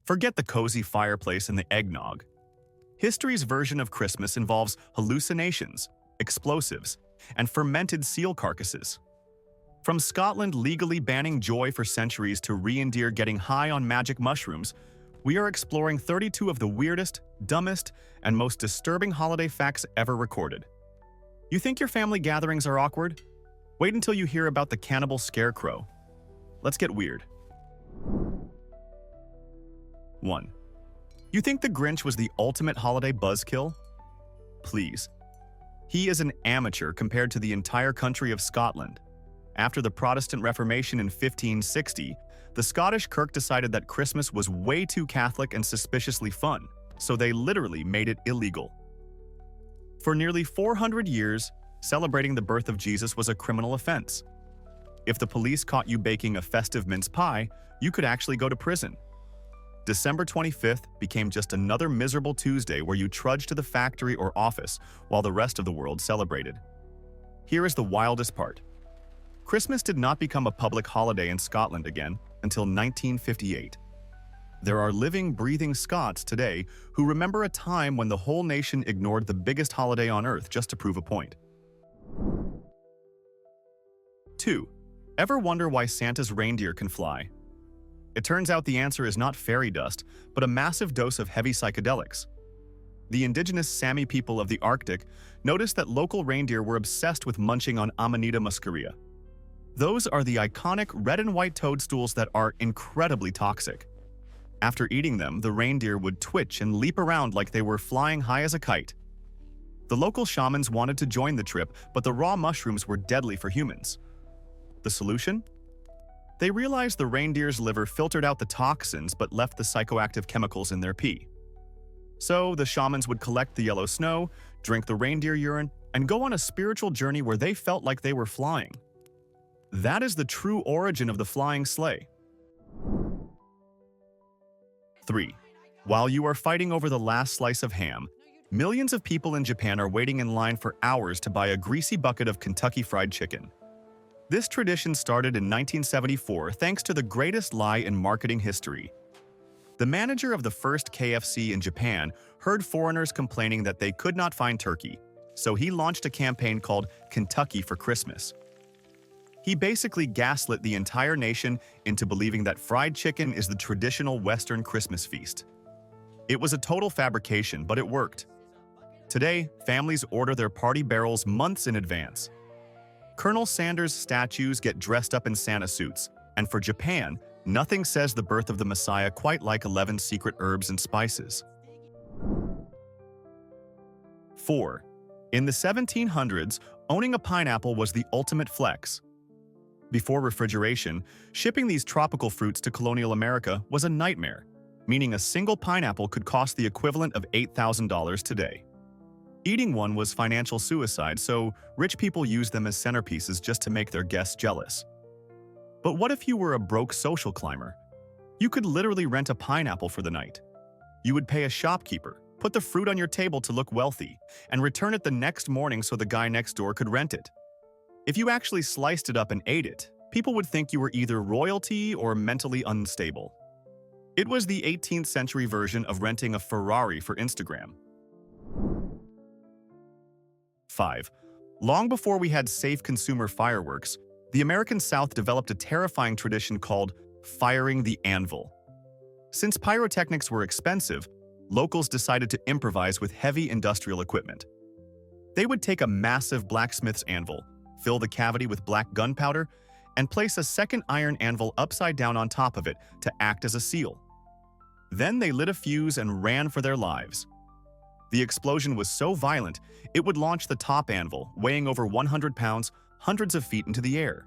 Forget the cozy fireplace and the eggnog. History's version of Christmas involves hallucinations, explosives, and fermented seal carcasses. From Scotland legally banning joy for centuries to reindeer getting high on magic mushrooms, we are exploring 32 of the weirdest, dumbest, and most disturbing holiday facts ever recorded. You think your family gatherings are awkward? Wait until you hear about the cannibal scarecrow. Let's get weird. 1. You think the Grinch was the ultimate holiday buzzkill? Please. He is an amateur compared to the entire country of Scotland. After the Protestant Reformation in 1560, the Scottish Kirk decided that Christmas was way too Catholic and suspiciously fun, so they literally made it illegal. For nearly 400 years, celebrating the birth of Jesus was a criminal offense. If the police caught you baking a festive mince pie, you could actually go to prison. December 25th became just another miserable Tuesday where you trudged to the factory or office while the rest of the world celebrated. Here is the wildest part. Christmas did not become a public holiday in Scotland again until 1958. There are living, breathing Scots today who remember a time when the whole nation ignored the biggest holiday on earth just to prove a point. 2. Ever wonder why Santa's reindeer can fly? It turns out the answer is not fairy dust, but a massive dose of heavy psychedelics. The indigenous Sami people of the Arctic noticed that local reindeer were obsessed with munching on Amanita muscaria. Those are the iconic red and white toadstools that are incredibly toxic. After eating them, the reindeer would twitch and leap around like they were flying high as a kite. The local shamans wanted to join the trip, but the raw mushrooms were deadly for humans. The solution? They realized the reindeer's liver filtered out the toxins but left the psychoactive chemicals in their pee. So the shamans would collect the yellow snow, drink the reindeer urine, and go on a spiritual journey where they felt like they were flying. That is the true origin of the flying sleigh. 3. While you are fighting over the last slice of ham, millions of people in Japan are waiting in line for hours to buy a greasy bucket of Kentucky Fried Chicken. This tradition started in 1974 thanks to the greatest lie in marketing history. The manager of the first KFC in Japan heard foreigners complaining that they could not find turkey, so he launched a campaign called Kentucky for Christmas. He basically gaslit the entire nation into believing that fried chicken is the traditional Western Christmas feast. It was a total fabrication, but it worked. Today, families order their party barrels months in advance. Colonel Sanders' statues get dressed up in Santa suits, and for Japan, nothing says the birth of the Messiah quite like 11 secret herbs and spices. 4. In the 1700s, owning a pineapple was the ultimate flex. Before refrigeration, shipping these tropical fruits to colonial America was a nightmare, meaning a single pineapple could cost the equivalent of $8,000 today. Eating one was financial suicide, so rich people used them as centerpieces just to make their guests jealous. But what if you were a broke social climber? You could literally rent a pineapple for the night. You would pay a shopkeeper, put the fruit on your table to look wealthy, and return it the next morning so the guy next door could rent it. If you actually sliced it up and ate it, people would think you were either royalty or mentally unstable. It was the 18th century version of renting a Ferrari for Instagram. 5. Long before we had safe consumer fireworks, the American South developed a terrifying tradition called firing the anvil. Since pyrotechnics were expensive, locals decided to improvise with heavy industrial equipment. They would take a massive blacksmith's anvil, fill the cavity with black gunpowder, and place a second iron anvil upside down on top of it to act as a seal. Then they lit a fuse and ran for their lives. The explosion was so violent, it would launch the top anvil, weighing over 100 pounds, hundreds of feet into the air.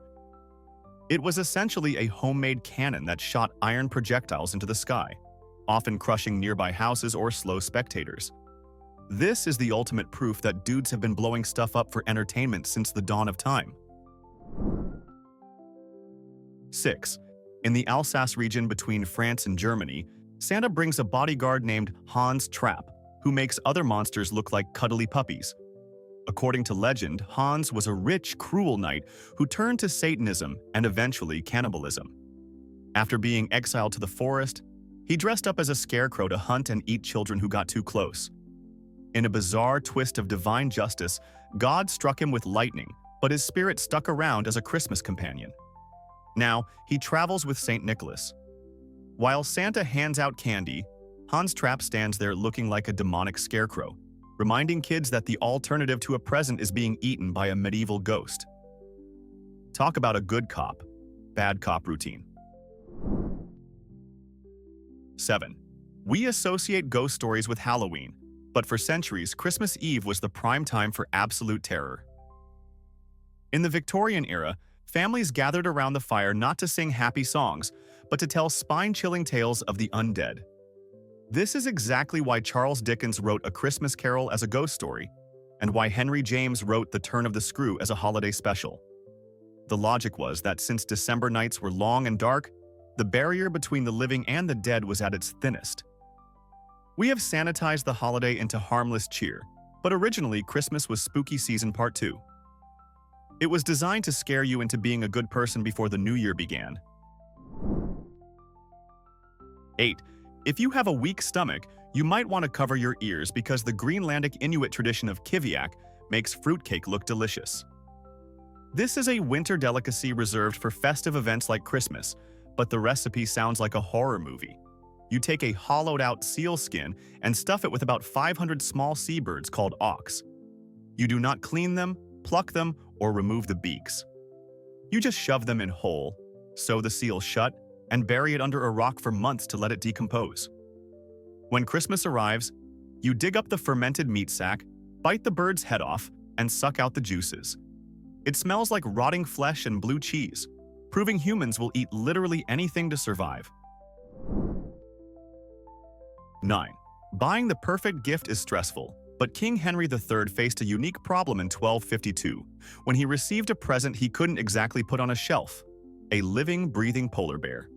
It was essentially a homemade cannon that shot iron projectiles into the sky, often crushing nearby houses or slow spectators. This is the ultimate proof that dudes have been blowing stuff up for entertainment since the dawn of time. 6. In the Alsace region between France and Germany, Santa brings a bodyguard named Hans Trapp, who makes other monsters look like cuddly puppies. According to legend, Hans was a rich, cruel knight who turned to Satanism and eventually cannibalism. After being exiled to the forest, He dressed up as a scarecrow to hunt and eat children who got too close. In a bizarre twist of divine justice, God struck him with lightning, but his spirit stuck around as a Christmas companion. Now, he travels with St. Nicholas. While Santa hands out candy, Hans Trapp stands there looking like a demonic scarecrow, reminding kids that the alternative to a present is being eaten by a medieval ghost. Talk about a good cop, bad cop routine. 7. We associate ghost stories with Halloween, but for centuries, Christmas Eve was the prime time for absolute terror. In the Victorian era, families gathered around the fire not to sing happy songs, but to tell spine-chilling tales of the undead. This is exactly why Charles Dickens wrote A Christmas Carol as a ghost story, and why Henry James wrote The Turn of the Screw as a holiday special. The logic was that since December nights were long and dark, the barrier between the living and the dead was at its thinnest. We have sanitized the holiday into harmless cheer, but originally Christmas was Spooky Season Part 2. It was designed to scare you into being a good person before the new year began. 8. If you have a weak stomach, you might want to cover your ears because the Greenlandic Inuit tradition of kiviak makes fruitcake look delicious. This is a winter delicacy reserved for festive events like Christmas, but the recipe sounds like a horror movie. You take a hollowed-out seal skin and stuff it with about 500 small seabirds called auks. You do not clean them, pluck them, or remove the beaks. You just shove them in whole, sew the seal shut, and bury it under a rock for months to let it decompose. When Christmas arrives, you dig up the fermented meat sack, bite the bird's head off, and suck out the juices. It smells like rotting flesh and blue cheese, proving humans will eat literally anything to survive. 9. Buying the perfect gift is stressful, but King Henry III faced a unique problem in 1252 when he received a present he couldn't exactly put on a shelf: a living, breathing polar bear.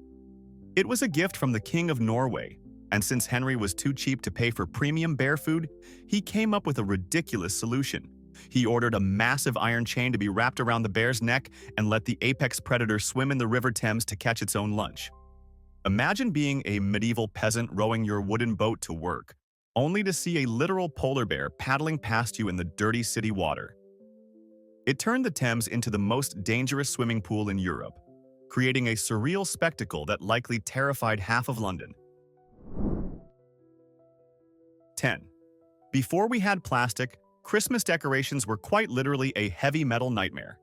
It was a gift from the King of Norway, and since Henry was too cheap to pay for premium bear food, he came up with a ridiculous solution. He ordered a massive iron chain to be wrapped around the bear's neck and let the apex predator swim in the River Thames to catch its own lunch. Imagine being a medieval peasant rowing your wooden boat to work, only to see a literal polar bear paddling past you in the dirty city water. It turned the Thames into the most dangerous swimming pool in Europe, creating a surreal spectacle that likely terrified half of London. 10. Before we had plastic, Christmas decorations were quite literally a heavy metal nightmare.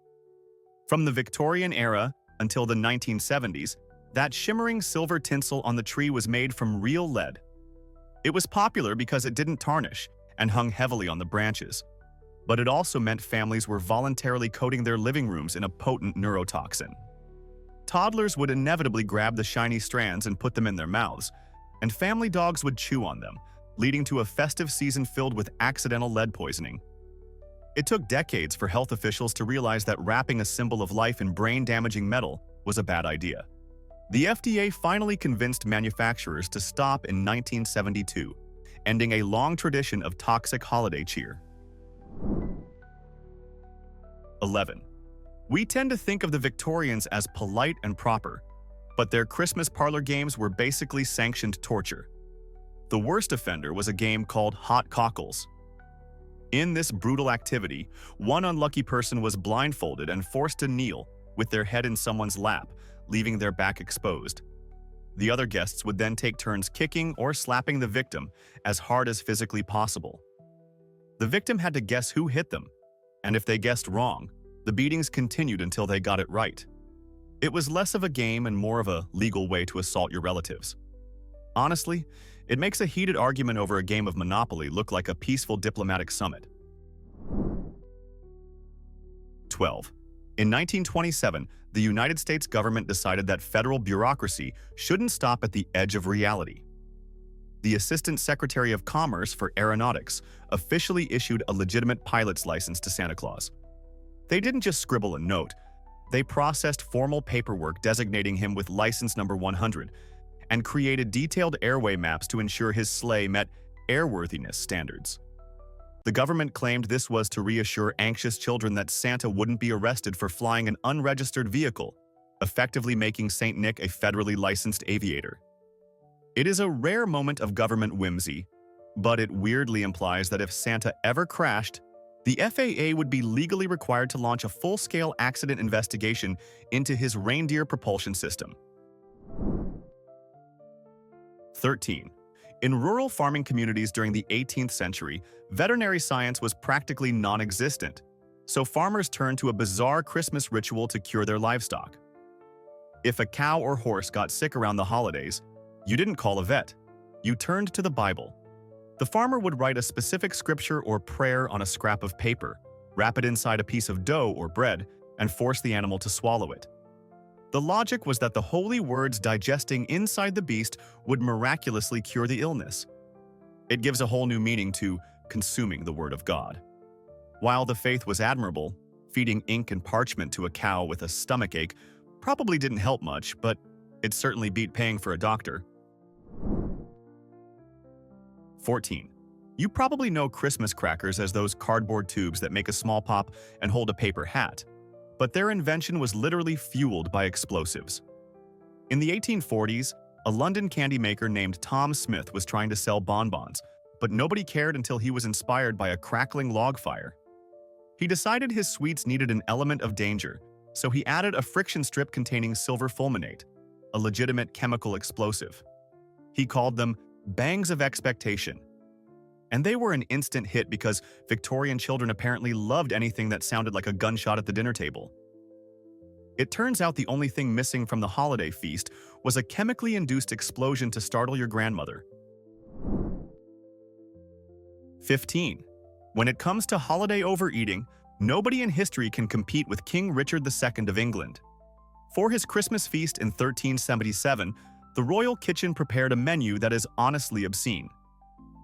From the Victorian era until the 1970s, that shimmering silver tinsel on the tree was made from real lead. It was popular because it didn't tarnish and hung heavily on the branches. But it also meant families were voluntarily coating their living rooms in a potent neurotoxin. Toddlers would inevitably grab the shiny strands and put them in their mouths, and family dogs would chew on them, leading to a festive season filled with accidental lead poisoning. It took decades for health officials to realize that wrapping a symbol of life in brain-damaging metal was a bad idea. The FDA finally convinced manufacturers to stop in 1972, ending a long tradition of toxic holiday cheer. 11. We tend to think of the Victorians as polite and proper, but their Christmas parlor games were basically sanctioned torture. The worst offender was a game called Hot Cockles. In this brutal activity, one unlucky person was blindfolded and forced to kneel with their head in someone's lap, leaving their back exposed. The other guests would then take turns kicking or slapping the victim as hard as physically possible. The victim had to guess who hit them, and if they guessed wrong, the beatings continued until they got it right. It was less of a game and more of a legal way to assault your relatives. Honestly, it makes a heated argument over a game of Monopoly look like a peaceful diplomatic summit. 12. In 1927, the United States government decided that federal bureaucracy shouldn't stop at the edge of reality. The Assistant Secretary of Commerce for Aeronautics officially issued a legitimate pilot's license to Santa Claus. They didn't just scribble a note, they processed formal paperwork designating him with license number 100 and created detailed airway maps to ensure his sleigh met airworthiness standards. The government claimed this was to reassure anxious children that Santa wouldn't be arrested for flying an unregistered vehicle, effectively making St. Nick a federally licensed aviator. It is a rare moment of government whimsy, but it weirdly implies that if Santa ever crashed, the FAA would be legally required to launch a full-scale accident investigation into his reindeer propulsion system. 13. In rural farming communities during the 18th century, veterinary science was practically non-existent, so farmers turned to a bizarre Christmas ritual to cure their livestock. If a cow or horse got sick around the holidays, you didn't call a vet. You turned to the Bible. The farmer would write a specific scripture or prayer on a scrap of paper, wrap it inside a piece of dough or bread, and force the animal to swallow it. The logic was that the holy words digesting inside the beast would miraculously cure the illness. It gives a whole new meaning to consuming the word of God. While the faith was admirable, feeding ink and parchment to a cow with a stomachache probably didn't help much, but it certainly beat paying for a doctor. 14. You probably know Christmas crackers as those cardboard tubes that make a small pop and hold a paper hat, but their invention was literally fueled by explosives. In the 1840s, a London candy maker named Tom Smith was trying to sell bonbons, but nobody cared until he was inspired by a crackling log fire. He decided his sweets needed an element of danger, so he added a friction strip containing silver fulminate, a legitimate chemical explosive. He called them bangs of expectation. And they were an instant hit because Victorian children apparently loved anything that sounded like a gunshot at the dinner table. It turns out the only thing missing from the holiday feast was a chemically induced explosion to startle your grandmother. 15. When it comes to holiday overeating, nobody in history can compete with King Richard II of England. For his Christmas feast in 1377, the royal kitchen prepared a menu that is honestly obscene.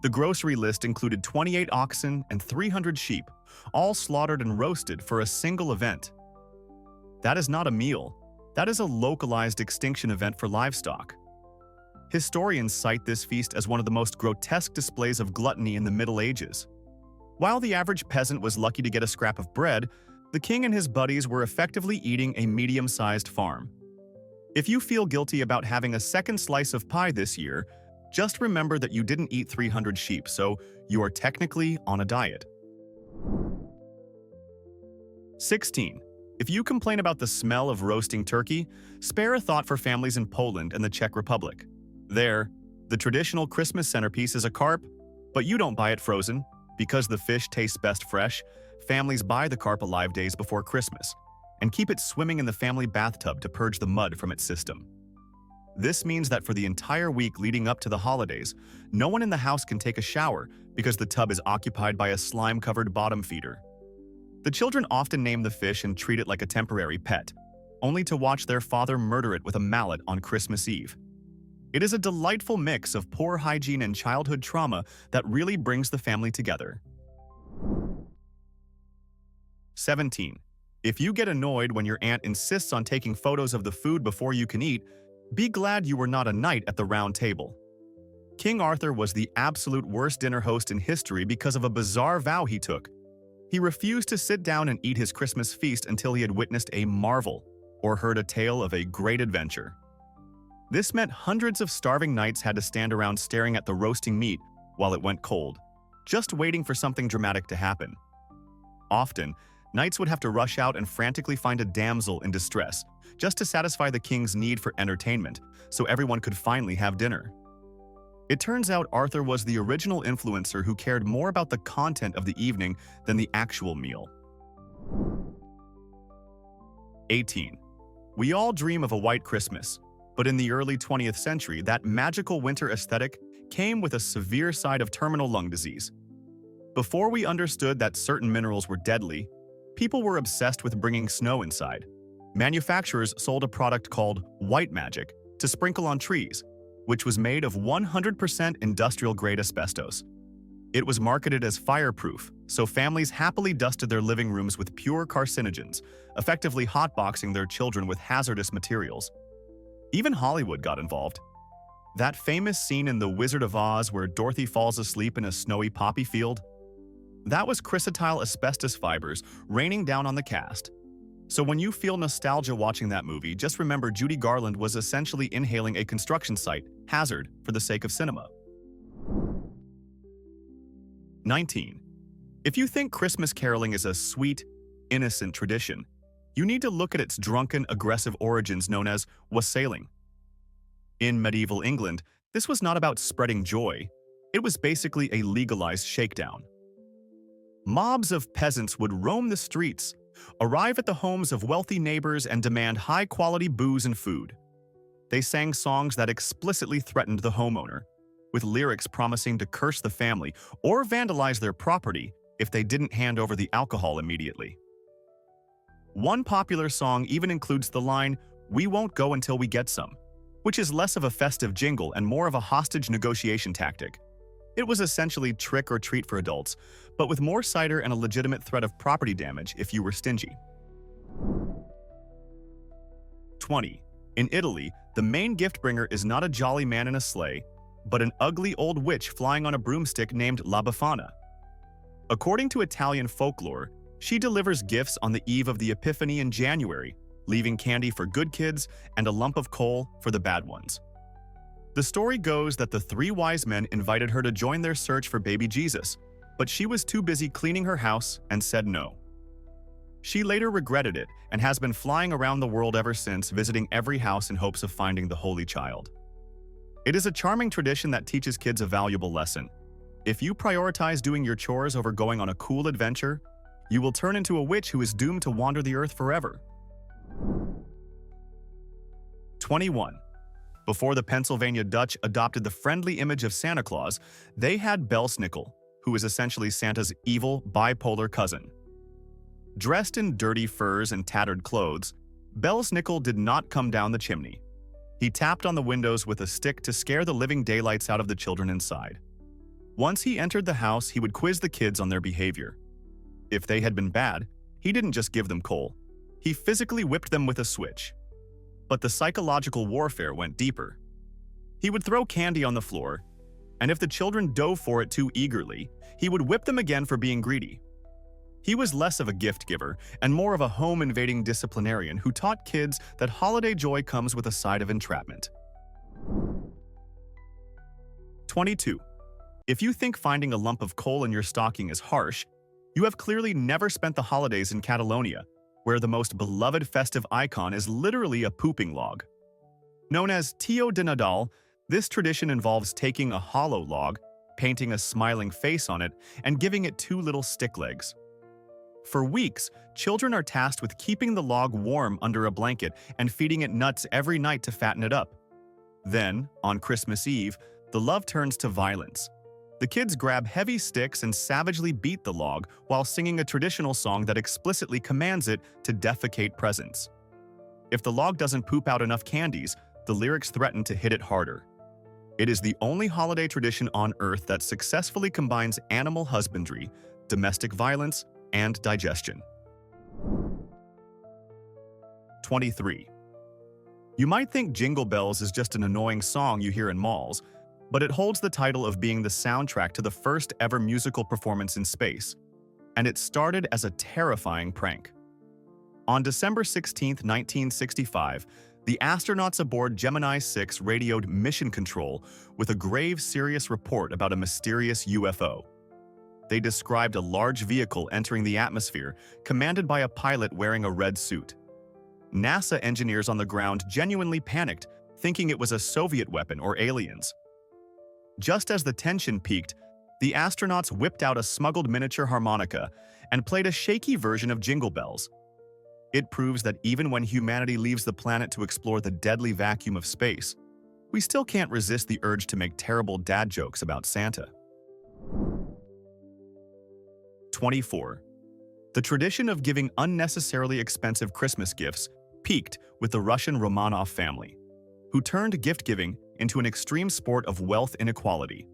The grocery list included 28 oxen and 300 sheep, all slaughtered and roasted for a single event. That is not a meal. That is a localized extinction event for livestock. Historians cite this feast as one of the most grotesque displays of gluttony in the Middle Ages. While the average peasant was lucky to get a scrap of bread, the king and his buddies were effectively eating a medium-sized farm. If you feel guilty about having a second slice of pie this year, just remember that you didn't eat 300 sheep, so you are technically on a diet. 16. If you complain about the smell of roasting turkey, spare a thought for families in Poland and the Czech Republic. There, the traditional Christmas centerpiece is a carp, but you don't buy it frozen. Because the fish tastes best fresh, families buy the carp alive days before Christmas and keep it swimming in the family bathtub to purge the mud from its system. This means that for the entire week leading up to the holidays, no one in the house can take a shower because the tub is occupied by a slime-covered bottom feeder. The children often name the fish and treat it like a temporary pet, only to watch their father murder it with a mallet on Christmas Eve. It is a delightful mix of poor hygiene and childhood trauma that really brings the family together. 17. If you get annoyed when your aunt insists on taking photos of the food before you can eat, be glad you were not a knight at the round table. King Arthur was the absolute worst dinner host in history because of a bizarre vow he took. He refused to sit down and eat his Christmas feast until he had witnessed a marvel or heard a tale of a great adventure. This meant hundreds of starving knights had to stand around staring at the roasting meat while it went cold, just waiting for something dramatic to happen. Often, knights would have to rush out and frantically find a damsel in distress, just to satisfy the king's need for entertainment, so everyone could finally have dinner. It turns out Arthur was the original influencer who cared more about the content of the evening than the actual meal. 18. We all dream of a white Christmas. But in the early 20th century, that magical winter aesthetic came with a severe side of terminal lung disease. Before we understood that certain minerals were deadly, people were obsessed with bringing snow inside. Manufacturers sold a product called white magic to sprinkle on trees, which was made of 100% industrial-grade asbestos. It was marketed as fireproof, so families happily dusted their living rooms with pure carcinogens, effectively hotboxing their children with hazardous materials. Even Hollywood got involved. That famous scene in The Wizard of Oz where Dorothy falls asleep in a snowy poppy field? That was chrysotile asbestos fibers raining down on the cast. So when you feel nostalgia watching that movie, just remember Judy Garland was essentially inhaling a construction site hazard for the sake of cinema. 19. If you think Christmas caroling is a sweet, innocent tradition, you need to look at its drunken, aggressive origins known as wassailing. In medieval England, this was not about spreading joy. It was basically a legalized shakedown. Mobs of peasants would roam the streets, arrive at the homes of wealthy neighbors, and demand high-quality booze and food. They sang songs that explicitly threatened the homeowner, with lyrics promising to curse the family or vandalize their property if they didn't hand over the alcohol immediately. One popular song even includes the line, "We won't go until we get some," which is less of a festive jingle and more of a hostage negotiation tactic. It was essentially trick or treat for adults, but with more cider and a legitimate threat of property damage if you were stingy. 20. In Italy, the main gift bringer is not a jolly man in a sleigh, but an ugly old witch flying on a broomstick named La Befana. According to Italian folklore, she delivers gifts on the eve of the Epiphany in January, leaving candy for good kids and a lump of coal for the bad ones. The story goes that the three wise men invited her to join their search for baby Jesus, but she was too busy cleaning her house and said no. She later regretted it and has been flying around the world ever since, visiting every house in hopes of finding the Holy Child. It is a charming tradition that teaches kids a valuable lesson. If you prioritize doing your chores over going on a cool adventure, you will turn into a witch who is doomed to wander the earth forever. 21. Before the Pennsylvania Dutch adopted the friendly image of Santa Claus, they had Bellnickl, who is essentially Santa's evil, bipolar cousin. Dressed in dirty furs and tattered clothes, Bellnickl did not come down the chimney. He tapped on the windows with a stick to scare the living daylights out of the children inside. Once he entered the house, he would quiz the kids on their behavior. If they had been bad, he didn't just give them coal. He physically whipped them with a switch. But the psychological warfare went deeper. He would throw candy on the floor, and if the children dove for it too eagerly, he would whip them again for being greedy. He was less of a gift giver and more of a home-invading disciplinarian who taught kids that holiday joy comes with a side of entrapment. 22. If you think finding a lump of coal in your stocking is harsh, you have clearly never spent the holidays in Catalonia, where the most beloved festive icon is literally a pooping log. Known as Tio de Nadal, this tradition involves taking a hollow log, painting a smiling face on it, and giving it two little stick legs. For weeks, children are tasked with keeping the log warm under a blanket and feeding it nuts every night to fatten it up. Then, on Christmas Eve, the love turns to violence. The kids grab heavy sticks and savagely beat the log while singing a traditional song that explicitly commands it to defecate presents. If the log doesn't poop out enough candies, the lyrics threaten to hit it harder. It is the only holiday tradition on Earth that successfully combines animal husbandry, domestic violence, and digestion. 23. You might think Jingle Bells is just an annoying song you hear in malls, but it holds the title of being the soundtrack to the first ever musical performance in space, and it started as a terrifying prank. On December 16, 1965, the astronauts aboard Gemini 6 radioed Mission Control with a grave, serious report about a mysterious UFO. They described a large vehicle entering the atmosphere, commanded by a pilot wearing a red suit. NASA engineers on the ground genuinely panicked, thinking it was a Soviet weapon or aliens. Just as the tension peaked, the astronauts whipped out a smuggled miniature harmonica and played a shaky version of Jingle Bells. It proves that even when humanity leaves the planet to explore the deadly vacuum of space, we still can't resist the urge to make terrible dad jokes about Santa. 24. The tradition of giving unnecessarily expensive Christmas gifts peaked with the Russian Romanov family, who turned gift-giving into an extreme sport of wealth inequality.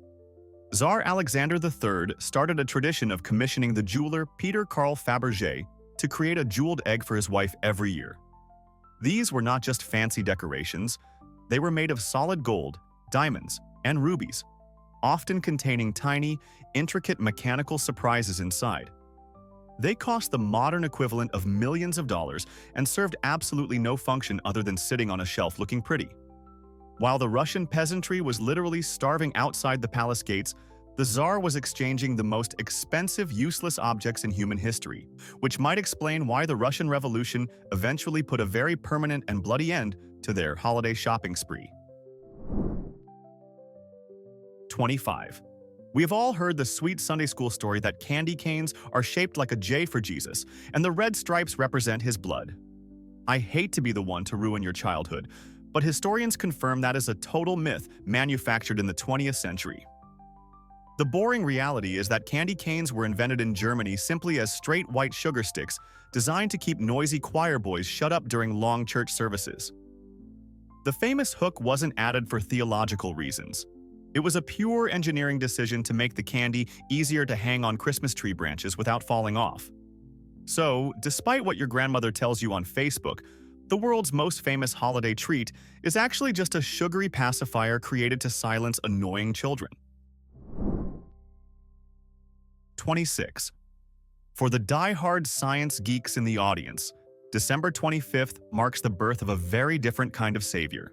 Tsar Alexander III started a tradition of commissioning the jeweler Peter Carl Fabergé to create a jeweled egg for his wife every year. These were not just fancy decorations, they were made of solid gold, diamonds, and rubies, often containing tiny, intricate mechanical surprises inside. They cost the modern equivalent of millions of dollars and served absolutely no function other than sitting on a shelf looking pretty. While the Russian peasantry was literally starving outside the palace gates, the Tsar was exchanging the most expensive, useless objects in human history, which might explain why the Russian Revolution eventually put a very permanent and bloody end to their holiday shopping spree. 25. We have all heard the sweet Sunday school story that candy canes are shaped like a J for Jesus, and the red stripes represent his blood. I hate to be the one to ruin your childhood, but historians confirm that is a total myth manufactured in the 20th century. The boring reality is that candy canes were invented in Germany simply as straight white sugar sticks designed to keep noisy choir boys shut up during long church services. The famous hook wasn't added for theological reasons. It was a pure engineering decision to make the candy easier to hang on Christmas tree branches without falling off. So, despite what your grandmother tells you on Facebook, the world's most famous holiday treat is actually just a sugary pacifier created to silence annoying children. 26. For the die-hard science geeks in the audience, December 25th marks the birth of a very different kind of savior.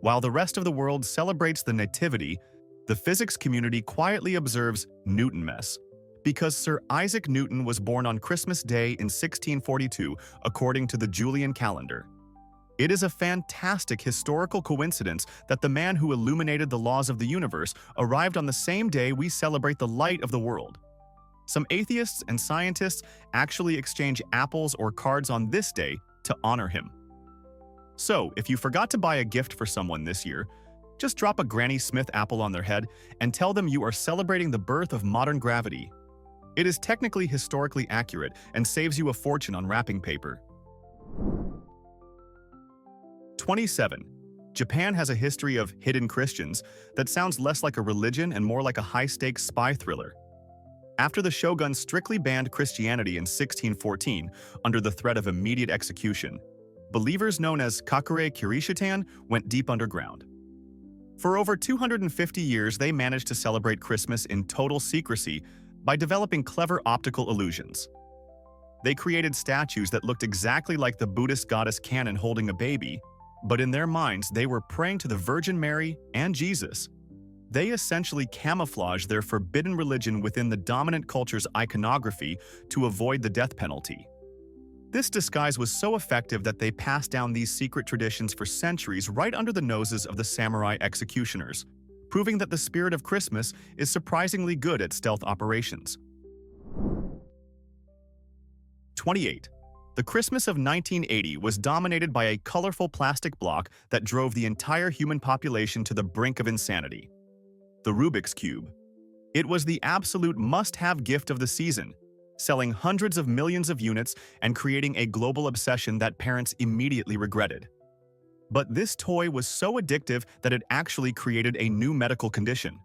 While the rest of the world celebrates the Nativity, the physics community quietly observes Newtonmas, because Sir Isaac Newton was born on Christmas Day in 1642 according to the Julian calendar. It is a fantastic historical coincidence that the man who illuminated the laws of the universe arrived on the same day we celebrate the light of the world. Some atheists and scientists actually exchange apples or cards on this day to honor him. So, if you forgot to buy a gift for someone this year, just drop a Granny Smith apple on their head and tell them you are celebrating the birth of modern gravity. It is technically historically accurate and saves you a fortune on wrapping paper. 27. Japan has a history of hidden Christians that sounds less like a religion and more like a high-stakes spy thriller. After the shogun strictly banned Christianity in 1614 under the threat of immediate execution, believers known as Kakure Kirishitan went deep underground. For over 250 years, they managed to celebrate Christmas in total secrecy by developing clever optical illusions. They created statues that looked exactly like the Buddhist goddess Kannon holding a baby, but in their minds, they were praying to the Virgin Mary and Jesus. They essentially camouflaged their forbidden religion within the dominant culture's iconography to avoid the death penalty. This disguise was so effective that they passed down these secret traditions for centuries right under the noses of the samurai executioners, proving that the spirit of Christmas is surprisingly good at stealth operations. 28. The Christmas of 1980 was dominated by a colorful plastic block that drove the entire human population to the brink of insanity: the Rubik's Cube. It was the absolute must-have gift of the season, selling hundreds of millions of units and creating a global obsession that parents immediately regretted. But this toy was so addictive that it actually created a new medical condition.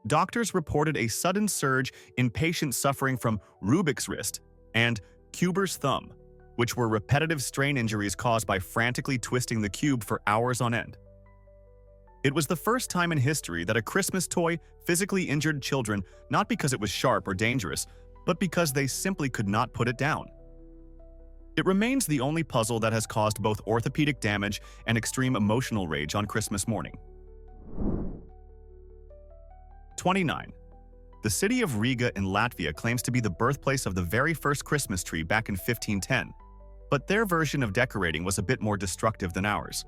Doctors reported a sudden surge in patients suffering from Rubik's wrist and Cuber's thumb, which were repetitive strain injuries caused by frantically twisting the cube for hours on end. It was the first time in history that a Christmas toy physically injured children, not because it was sharp or dangerous, but because they simply could not put it down. It remains the only puzzle that has caused both orthopedic damage and extreme emotional rage on Christmas morning. 29. The city of Riga in Latvia claims to be the birthplace of the very first Christmas tree back in 1510, but their version of decorating was a bit more destructive than ours.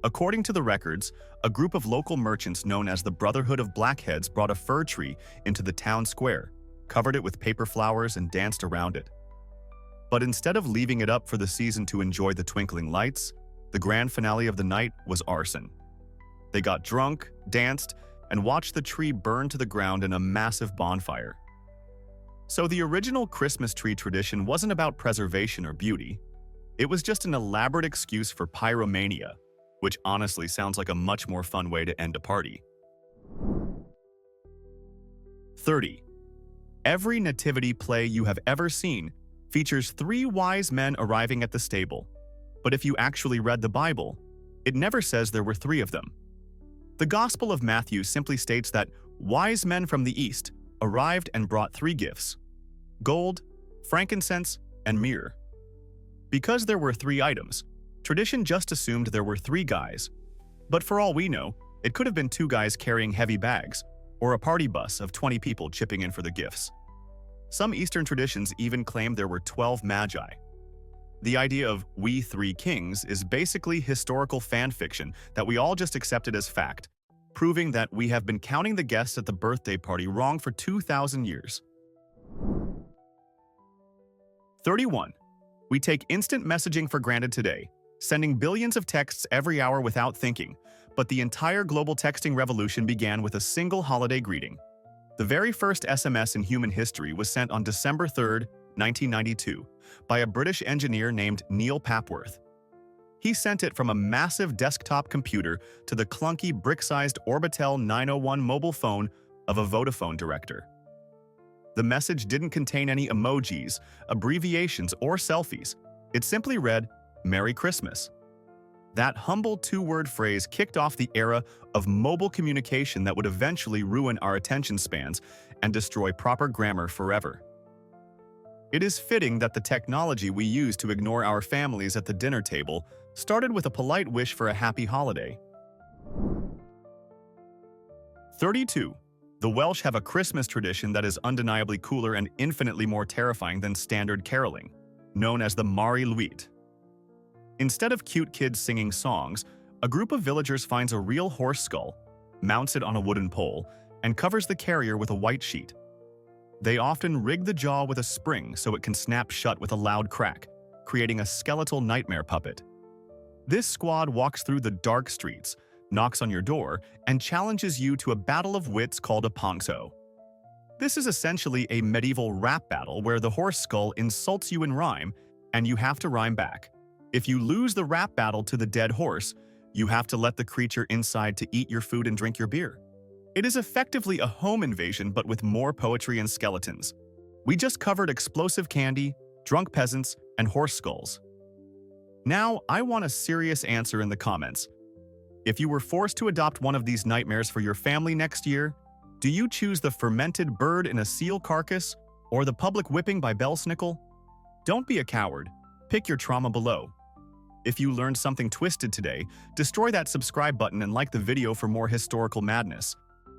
According to the records, a group of local merchants known as the Brotherhood of Blackheads brought a fir tree into the town square, covered it with paper flowers, and danced around it. But instead of leaving it up for the season to enjoy the twinkling lights, the grand finale of the night was arson. They got drunk, danced, and watched the tree burn to the ground in a massive bonfire. So the original Christmas tree tradition wasn't about preservation or beauty. It was just an elaborate excuse for pyromania, which honestly sounds like a much more fun way to end a party. 30. Every nativity play you have ever seen features 3 wise men arriving at the stable. But if you actually read the Bible, it never says there were 3 of them. The Gospel of Matthew simply states that wise men from the east arrived and brought 3 gifts: gold, frankincense, and myrrh. Because there were 3 items, tradition just assumed there were 3 guys. But for all we know, it could have been 2 guys carrying heavy bags, or a party bus of 20 people chipping in for the gifts. Some Eastern traditions even claim there were 12 magi. The idea of "we 3 kings" is basically historical fan fiction that we all just accepted as fact, proving that we have been counting the guests at the birthday party wrong for 2,000 years. 31. We take instant messaging for granted today, sending billions of texts every hour without thinking, but the entire global texting revolution began with a single holiday greeting. The very first SMS in human history was sent on December 3, 1992, by a British engineer named Neil Papworth. He sent it from a massive desktop computer to the clunky brick-sized Orbitel 901 mobile phone of a Vodafone director. The message didn't contain any emojis, abbreviations, or selfies. It simply read, "Merry Christmas." That humble 2-word phrase kicked off the era of mobile communication that would eventually ruin our attention spans and destroy proper grammar forever. It is fitting that the technology we use to ignore our families at the dinner table started with a polite wish for a happy holiday. 32. The Welsh have a Christmas tradition that is undeniably cooler and infinitely more terrifying than standard caroling, known as the Mari Lwyd. Instead of cute kids singing songs, a group of villagers finds a real horse skull, mounts it on a wooden pole, and covers the carrier with a white sheet. They often rig the jaw with a spring so it can snap shut with a loud crack, creating a skeletal nightmare puppet. This squad walks through the dark streets, knocks on your door, and challenges you to a battle of wits called a pongso. This is essentially a medieval rap battle where the horse skull insults you in rhyme, and you have to rhyme back. If you lose the rap battle to the dead horse, you have to let the creature inside to eat your food and drink your beer. It is effectively a home invasion but with more poetry and skeletons. We just covered explosive candy, drunk peasants, and horse skulls. Now, I want a serious answer in the comments. If you were forced to adopt one of these nightmares for your family next year, do you choose the fermented bird in a seal carcass or the public whipping by Bellnickl? Don't be a coward. Pick your trauma below. If you learned something twisted today, destroy that subscribe button and like the video for more historical madness.